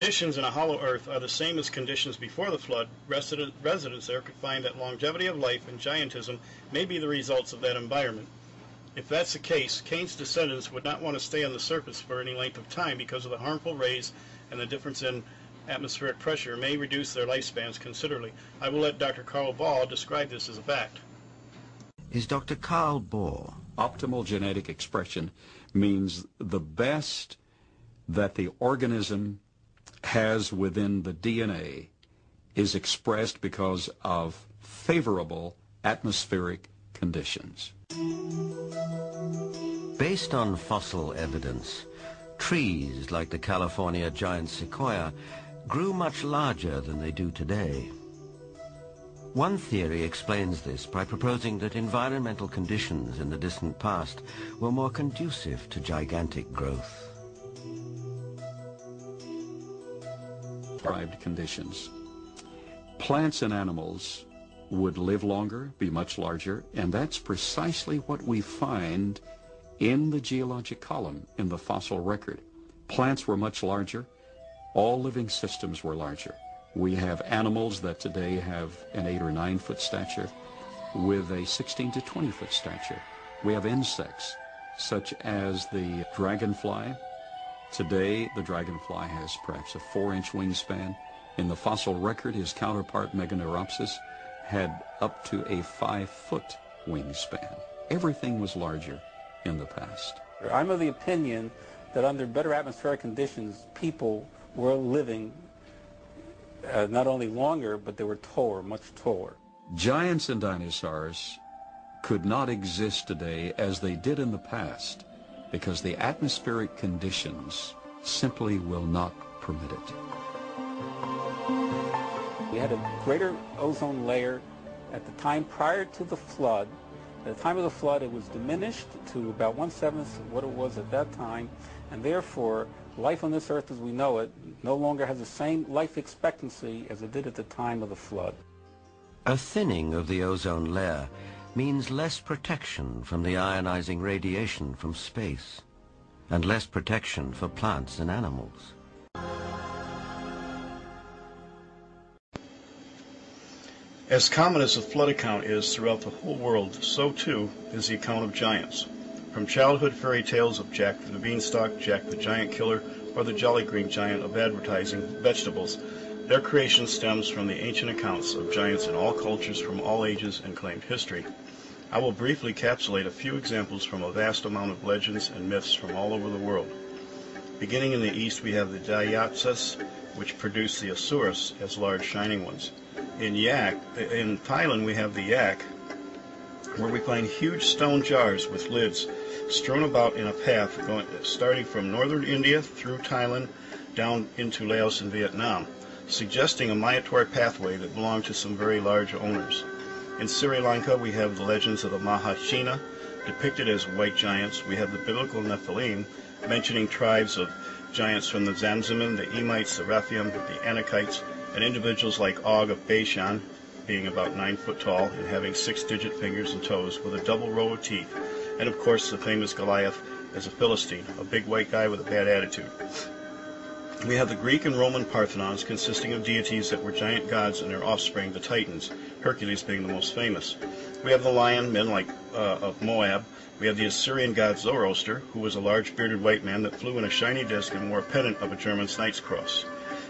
Conditions in a hollow earth are the same as conditions before the flood. Residents there could find that longevity of life and giantism may be the results of that environment. If that's the case, Cain's descendants would not want to stay on the surface for any length of time because of the harmful rays, and the difference in atmospheric pressure may reduce their lifespans considerably. I will let Dr. Carl Ball describe this as a fact. Is Dr. Carl Ball. Optimal genetic expression means the best that the organism has within the DNA is expressed because of favorable atmospheric conditions. Based on fossil evidence, trees like the California giant sequoia grew much larger than they do today. One theory explains this by proposing that environmental conditions in the distant past were more conducive to gigantic growth. Conditions. Plants and animals would live longer, be much larger, and that's precisely what we find in the geologic column in the fossil record. Plants were much larger. All living systems were larger. We have animals that today have an 8 or 9 foot stature with a 16 to 20 foot stature. We have insects such as the dragonfly. Today, the dragonfly has perhaps a 4-inch wingspan. In the fossil record, his counterpart, Meganeuropsis, had up to a 5-foot wingspan. Everything was larger in the past. I'm of the opinion that under better atmospheric conditions, people were living not only longer, but they were taller, much taller. Giants and dinosaurs could not exist today as they did in the past, because the atmospheric conditions simply will not permit it. We had a greater ozone layer at the time prior to the flood. At the time of the flood, it was diminished to about 1/7 of what it was at that time, and therefore, life on this earth as we know it no longer has the same life expectancy as it did at the time of the flood. A thinning of the ozone layer means less protection from the ionizing radiation from space, and less protection for plants and animals. As common as the flood account is throughout the whole world, so too is the account of giants. From childhood fairy tales of Jack the Beanstalk, Jack the Giant Killer, or the Jolly Green Giant of advertising vegetables, their creation stems from the ancient accounts of giants in all cultures from all ages and claimed history. I will briefly encapsulate a few examples from a vast amount of legends and myths from all over the world. Beginning in the east, we have the Dyatsas, which produce the Asuras as large shining ones. In Thailand, we have the Yak, where we find huge stone jars with lids strewn about in a path starting from northern India through Thailand down into Laos and Vietnam, suggesting a migratory pathway that belonged to some very large owners. In Sri Lanka, we have the legends of the Mahachina, depicted as white giants. We have the biblical Nephilim, mentioning tribes of giants from the Zamzamin, the Emites, the Rephaim, the Anakites, and individuals like Og of Bashan, being about 9 foot tall and having 6-digit fingers and toes with a double row of teeth, and of course the famous Goliath as a Philistine, a big white guy with a bad attitude. We have the Greek and Roman Parthenons, consisting of deities that were giant gods and their offspring, the Titans, Hercules being the most famous. We have the lion men of Moab. We have the Assyrian god Zoroaster, who was a large bearded white man that flew in a shiny disc and wore a pennant of a German knight's cross.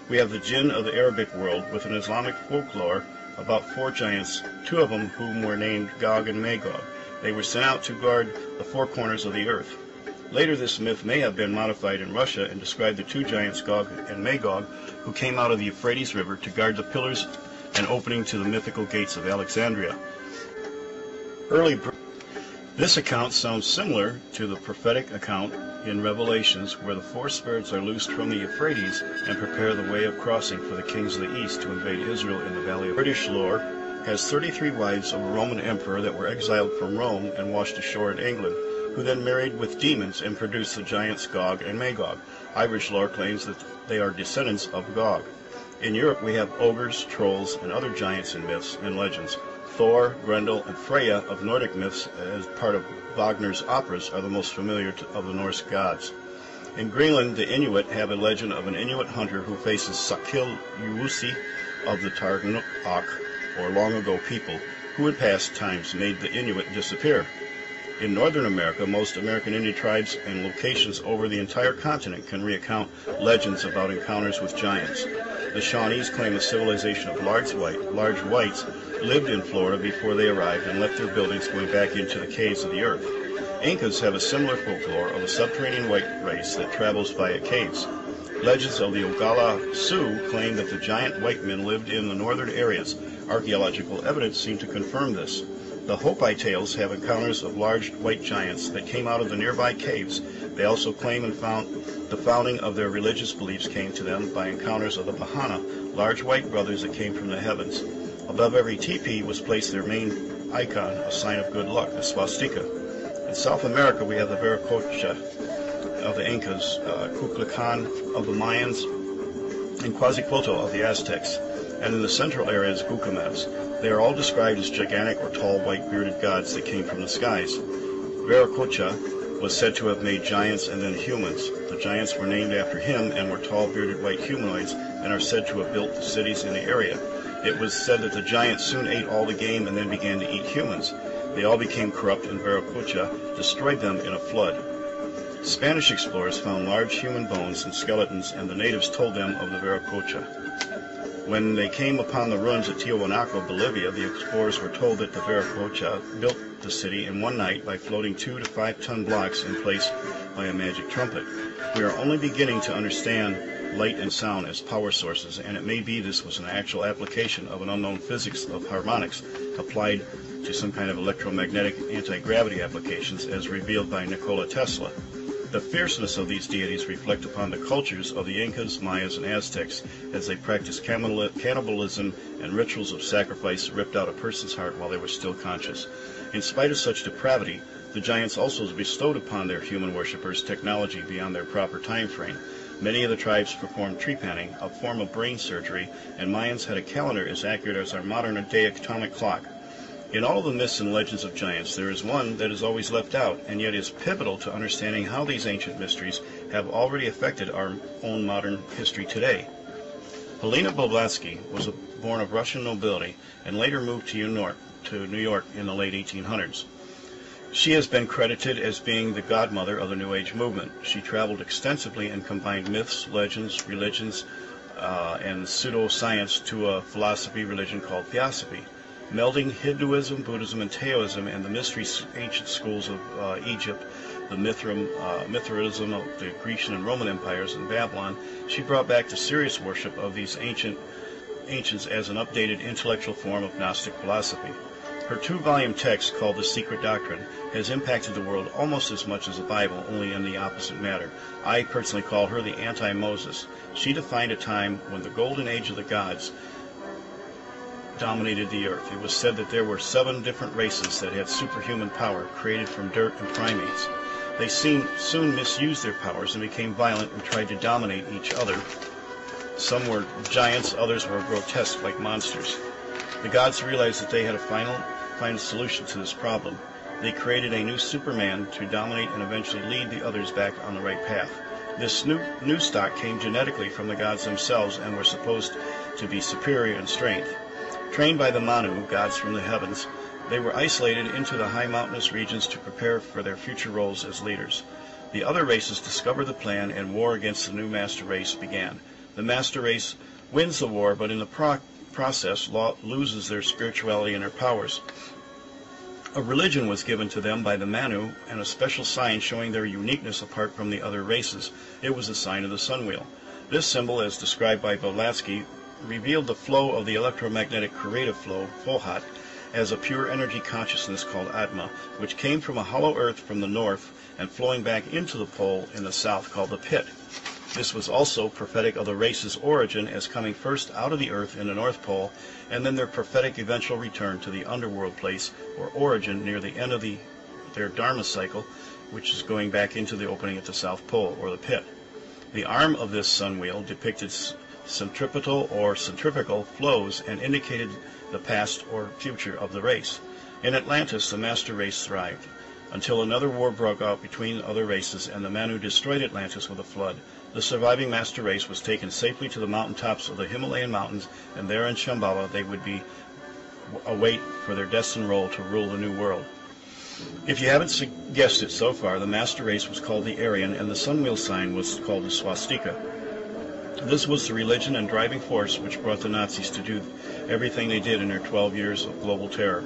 We have the jinn of the Arabic world, with an Islamic folklore about 4 giants, 2 of them whom were named Gog and Magog. They were sent out to guard the 4 corners of the earth. Later, this myth may have been modified in Russia and described the 2 giants, Gog and Magog, who came out of the Euphrates River to guard the pillars and opening to the mythical gates of Alexandria. This account sounds similar to the prophetic account in Revelations, where the 4 spirits are loosed from the Euphrates and prepare the way of crossing for the kings of the east to invade Israel in the valley of British lore has 33 wives of a Roman emperor that were exiled from Rome and washed ashore in England, who then married with demons and produced the giants Gog and Magog. Irish lore claims that they are descendants of Gog. In Europe, we have ogres, trolls, and other giants in myths and legends. Thor, Grendel, and Freya of Nordic myths as part of Wagner's operas are the most familiar of the Norse gods. In Greenland, the Inuit have a legend of an Inuit hunter who faces Sakil Yuusi of the Tarnuk, or long-ago people, who in past times made the Inuit disappear. In Northern America, most American Indian tribes and locations over the entire continent can recount legends about encounters with giants. The Shawnees claim a civilization of large whites lived in Florida before they arrived and left their buildings going back into the caves of the earth. Incas have a similar folklore of a subterranean white race that travels via caves. Legends of the Oglala Sioux claim that the giant white men lived in the northern areas. Archaeological evidence seems to confirm this. The Hopi tales have encounters of large white giants that came out of the nearby caves. They also claim and found the founding of their religious beliefs came to them by encounters of the Pahana, large white brothers that came from the heavens. Above every teepee was placed their main icon, a sign of good luck, the swastika. In South America, we have the Viracocha of the Incas, Kukulkan of the Mayans, and Quetzalcoatl of the Aztecs, and in the central areas, Gucamets. They are all described as gigantic or tall white bearded gods that came from the skies. Viracocha was said to have made giants and then humans. The giants were named after him and were tall bearded white humanoids and are said to have built the cities in the area. It was said that the giants soon ate all the game and then began to eat humans. They all became corrupt, and Viracocha destroyed them in a flood. Spanish explorers found large human bones and skeletons, and the natives told them of the Viracocha. When they came upon the ruins at Tiwanaku, Bolivia, the explorers were told that the Viracocha built the city in one night by floating 2 to 5 ton blocks in place by a magic trumpet. We are only beginning to understand light and sound as power sources, and it may be this was an actual application of an unknown physics of harmonics applied to some kind of electromagnetic anti-gravity applications as revealed by Nikola Tesla. The fierceness of these deities reflect upon the cultures of the Incas, Mayas, and Aztecs as they practiced cannibalism and rituals of sacrifice ripped out a person's heart while they were still conscious. In spite of such depravity, the giants also bestowed upon their human worshippers technology beyond their proper time frame. Many of the tribes performed trepanning, a form of brain surgery, and Mayans had a calendar as accurate as our modern-day atomic clock. In all the myths and legends of giants, there is one that is always left out, and yet is pivotal to understanding how these ancient mysteries have already affected our own modern history today. Helena Blavatsky was born of Russian nobility and later moved to New York in the late 1800s. She has been credited as being the godmother of the New Age movement. She traveled extensively and combined myths, legends, religions, and pseudoscience to a philosophy religion called Theosophy, melding Hinduism, Buddhism, and Taoism and the mystery ancient schools of Egypt, the Mithraism of the Grecian and Roman empires, and Babylon. She brought back the serious worship of these ancients as an updated intellectual form of Gnostic philosophy. Her 2-volume text, called The Secret Doctrine, has impacted the world almost as much as the Bible, only in the opposite matter. I personally call her the anti-Moses. She defined a time when the golden age of the gods dominated the earth. It was said that there were 7 different races that had superhuman power, created from dirt and primates. They soon misused their powers and became violent and tried to dominate each other. Some were giants, others were grotesque like monsters. The gods realized that they had to find a solution to this problem. They created a new Superman to dominate and eventually lead the others back on the right path. This new stock came genetically from the gods themselves and were supposed to be superior in strength. Trained by the Manu, gods from the heavens, they were isolated into the high mountainous regions to prepare for their future roles as leaders. The other races discovered the plan, and war against the new master race began. The master race wins the war, but in the process loses their spirituality and their powers. A religion was given to them by the Manu, and a special sign showing their uniqueness apart from the other races. It was the sign of the sun wheel. This symbol, as described by Blavatsky, revealed the flow of the electromagnetic creative flow, Fohat, as a pure energy consciousness called Atma, which came from a hollow earth from the north and flowing back into the pole in the south called the Pit. This was also prophetic of the race's origin as coming first out of the earth in the North Pole, and then their prophetic eventual return to the underworld place or origin near the end of their Dharma cycle, which is going back into the opening at the South Pole, or the Pit. The arm of this sun wheel depicted centripetal or centrifugal flows and indicated the past or future of the race. In Atlantis, the master race thrived. until another war broke out between other races and the men who destroyed Atlantis with a flood. The surviving master race was taken safely to the mountaintops of the Himalayan mountains, and there in Shambhala they would await for their destined role to rule the new world. If you haven't guessed it so far, the master race was called the Aryan, and the sunwheel sign was called the swastika. This was the religion and driving force which brought the Nazis to do everything they did in their 12 years of global terror.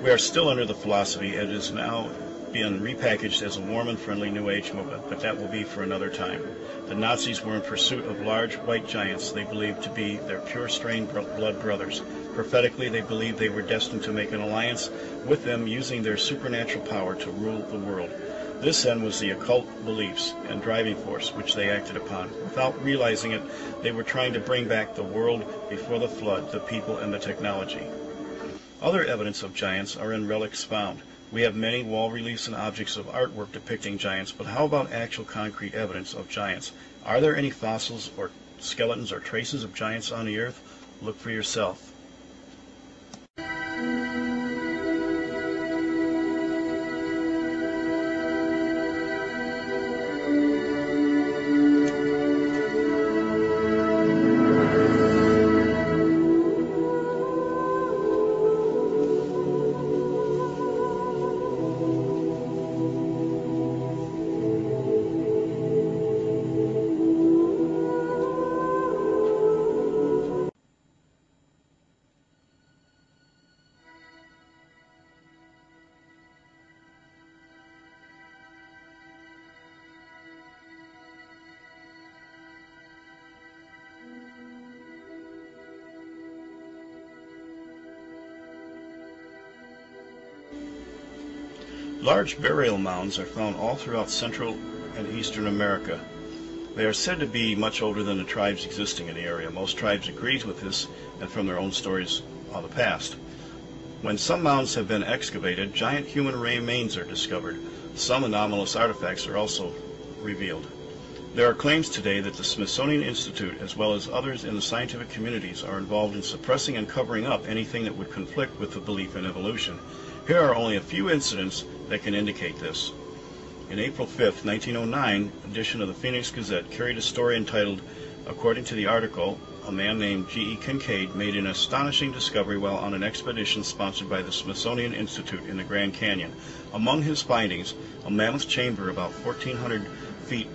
We are still under the philosophy, and it is now being repackaged as a warm and friendly New Age movement, but that will be for another time. The Nazis were in pursuit of large white giants they believed to be their pure-strained blood brothers. Prophetically, they believed they were destined to make an alliance with them using their supernatural power to rule the world. This then was the occult beliefs and driving force which they acted upon. Without realizing it, they were trying to bring back the world before the flood, the people and the technology. Other evidence of giants are in relics found. We have many wall reliefs and objects of artwork depicting giants, but how about actual concrete evidence of giants? Are there any fossils or skeletons or traces of giants on the earth? Look for yourself. Large burial mounds are found all throughout Central and Eastern America. They are said to be much older than the tribes existing in the area. Most tribes agree with this and from their own stories of the past. When some mounds have been excavated, giant human remains are discovered. Some anomalous artifacts are also revealed. There are claims today that the Smithsonian Institute, as well as others in the scientific communities, are involved in suppressing and covering up anything that would conflict with the belief in evolution. Here are only a few incidents that can indicate this. In April 5, 1909, edition of the Phoenix Gazette carried a story entitled, according to the article, a man named G.E. Kincaid made an astonishing discovery while on an expedition sponsored by the Smithsonian Institute in the Grand Canyon. Among his findings, a mammoth chamber about 1,400 feet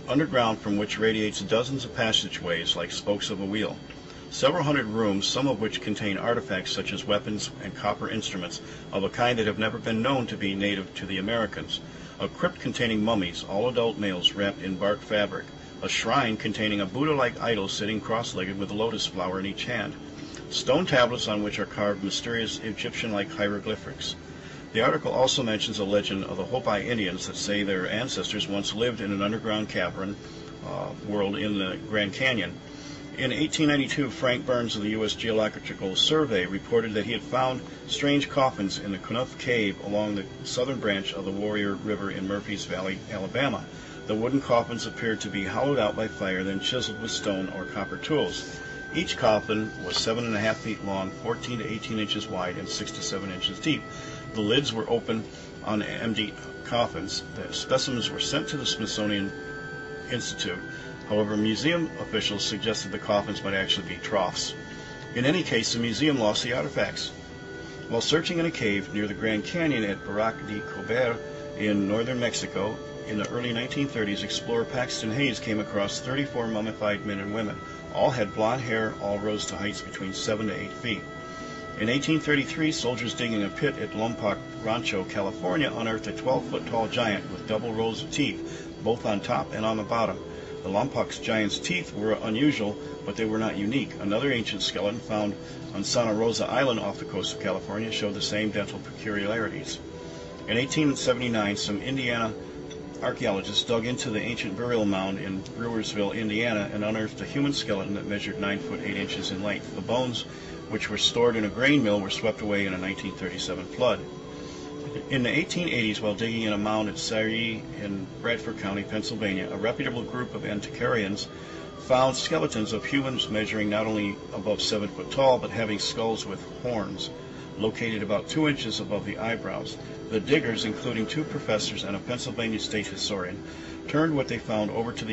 underground from which radiates dozens of passageways like spokes of a wheel. Several hundred rooms, some of which contain artifacts such as weapons and copper instruments of a kind that have never been known to be native to the Americans. A crypt containing mummies, all adult males wrapped in bark fabric. A shrine containing a Buddha-like idol sitting cross-legged with a lotus flower in each hand. Stone tablets on which are carved mysterious Egyptian-like hieroglyphics. The article also mentions a legend of the Hopi Indians that say their ancestors once lived in an underground cavern world in the Grand Canyon. In 1892, Frank Burns of the U.S. Geological Survey reported that he had found strange coffins in the Knuth Cave along the southern branch of the Warrior River in Murphy's Valley, Alabama. The wooden coffins appeared to be hollowed out by fire, then chiseled with stone or copper tools. Each coffin was 7.5 feet long, 14 to 18 inches wide, and 6 to 7 inches deep. The lids were open on empty coffins. The specimens were sent to the Smithsonian Institute. However, museum officials suggested the coffins might actually be troughs. In any case, the museum lost the artifacts. While searching in a cave near the Grand Canyon at Barranca de Cober in northern Mexico, in the early 1930s, explorer Paxton Hayes came across 34 mummified men and women. All had blonde hair, all rose to heights between 7 to 8 feet. In 1833, soldiers digging a pit at Lompoc Rancho, California, unearthed a 12-foot tall giant with double rows of teeth, both on top and on the bottom. The Lompoc's giant's teeth were unusual, but they were not unique. Another ancient skeleton found on Santa Rosa Island off the coast of California showed the same dental peculiarities. In 1879, some Indiana archaeologists dug into the ancient burial mound in Brewersville, Indiana, and unearthed a human skeleton that measured 9 foot 8 inches in length. The bones, which were stored in a grain mill, were swept away in a 1937 flood. In the 1880s, while digging in a mound at Sarie in Bradford County, Pennsylvania, a reputable group of antiquarians found skeletons of humans measuring not only above 7 foot tall, but having skulls with horns. located about 2 inches above the eyebrows. The diggers, including 2 professors and a Pennsylvania state historian, turned what they found over to the